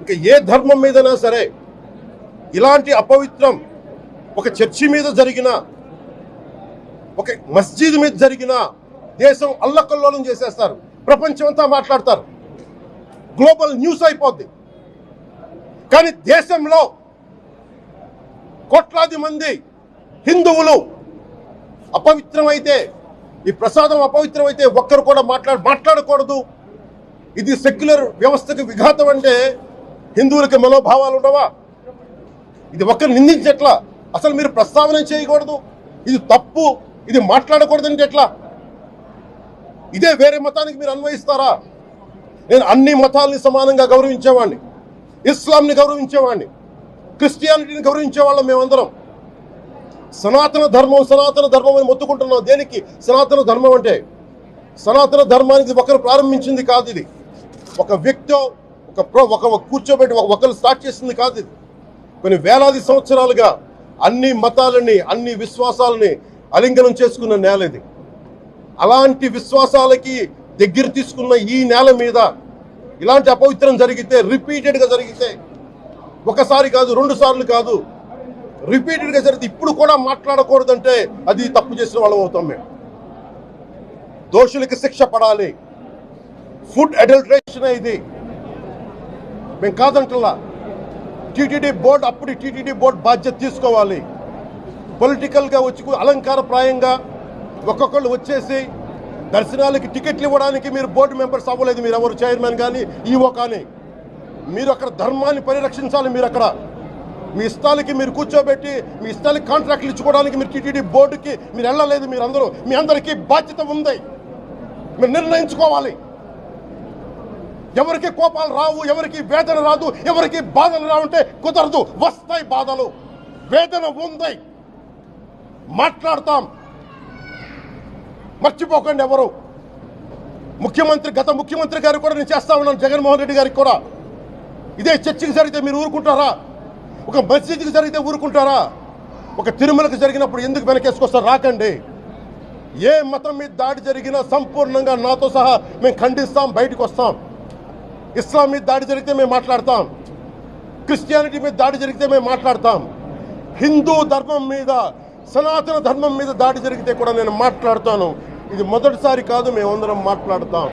ఇంకా ఏ ధర్మం మీదైనా సరే ఇలాంటి అపవిత్రం ఒక చర్చి మీద జరిగిన, ఒక మస్జిద్ మీద జరిగిన దేశం అల్లకల్లోలం చేసేస్తారు, ప్రపంచం అంతా మాట్లాడతారు, గ్లోబల్ న్యూస్ అయిపోద్ది. కానీ దేశంలో కోట్లాది మంది హిందువులు అపవిత్రమైతే, ఈ ప్రసాదం అపవిత్రమైతే ఒక్కరు కూడా మాట్లాడకూడదు, ఇది సెక్యులర్ వ్యవస్థకు విఘాతం అంటే హిందువులకి మనోభావాలు ఉండవా? ఇది ఒక్కరు నిందించట్లా, అసలు మీరు ప్రస్తావన చేయకూడదు, ఇది తప్పు, ఇది మాట్లాడకూడదంటే ఎట్లా? ఇదే వేరే మతానికి మీరు అన్వయిస్తారా? నేను అన్ని మతాలని సమానంగా గౌరవించేవాడిని, ఇస్లాంని గౌరవించేవాడిని, క్రిస్టియానిటీని గౌరవించేవాళ్ళం మేమందరం. సనాతన ధర్మం అని మొత్తుకుంటున్నాం. దేనికి సనాతన ధర్మం అంటే? సనాతన ధర్మానికి ఒకరు ప్రారంభించింది కాదు, ఇది ఒక వ్యక్తి ఒక కూర్చోబెట్టి ఒకరు స్టార్ట్ చేసింది కాదు. ఇది కొన్ని వేలాది సంవత్సరాలుగా అన్ని మతాలని, అన్ని విశ్వాసాలని అలింగనం చేసుకున్న నేల ఇది. అలాంటి విశ్వాసాలకి దగ్గర తీసుకున్న ఈ నేల మీద ఇలాంటి అపవిత్రం జరిగితే, రిపీటెడ్గా జరిగితే, ఒకసారి కాదు, 2 సార్లు కాదు, రిపీటెడ్గా జరిగితే ఇప్పుడు కూడా మాట్లాడకూడదంటే అది తప్పు చేసిన వాళ్ళం అవుతాం. మేము దోషులకి శిక్ష పడాలి. ఫుడ్ అడల్టరేషన్ ఇది మేము కాదంటలా. టీటీడీ బోర్డు, అప్పుడు టీటీడీ బోర్డు బాధ్యత తీసుకోవాలి. పొలిటికల్గా వచ్చి అలంకారప్రాయంగా ఒక్కొక్కళ్ళు వచ్చేసి దర్శనాలకి టికెట్లు ఇవ్వడానికి మీరు బోర్డు మెంబర్స్ అవ్వలేదు. మీరు ఎవరు చైర్మన్ కానీ ఈవో కానీ, మీరు అక్కడ ధర్మాన్ని పరిరక్షించాలి. మీరు అక్కడ మీ ఇష్టాలకి మీరు కూర్చోబెట్టి మీ ఇష్టాలకి కాంట్రాక్ట్లు ఇచ్చుకోవడానికి మీరు టీటీడీ బోర్డుకి మీరు వెళ్ళలేదు. మీరందరూ, మీ అందరికీ బాధ్యత ఉంది. మీరు నిర్ణయించుకోవాలి. ఎవరికి కోపాలు రావు, ఎవరికి వేదన రాదు, ఎవరికి బాధలు రావుంటే కుదరదు. వస్తాయి బాధలు, వేదన ఉంది, మాట్లాడతాం. మర్చిపోకండి ఎవరు. గత ముఖ్యమంత్రి గారు కూడా నేను చేస్తా ఉన్నాను, జగన్మోహన్ రెడ్డి గారికి కూడా. ఇదే చర్చికి జరిగితే మీరు ఊరుకుంటారా? ఒక మసీదుకి జరిగితే ఊరుకుంటారా? ఒక తిరుమలకు జరిగినప్పుడు ఎందుకు వెనకేసుకొస్తారు? రాకండి. ఏ మతం మీద దాడి జరిగినా సంపూర్ణంగా నాతో సహా మేము ఖండిస్తాం, బయటకు వస్తాం. ఇస్లాం మీద దాడి జరిగితే మేము మాట్లాడతాం, క్రిస్టియానిటీ మీద దాడి జరిగితే మేము మాట్లాడతాం. హిందూ ధర్మం మీద, సనాతన ధర్మం మీద దాడి జరిగితే కూడా నేను మాట్లాడతాను. ఇది మొదటిసారి కాదు, మేమందరం మాట్లాడతాం.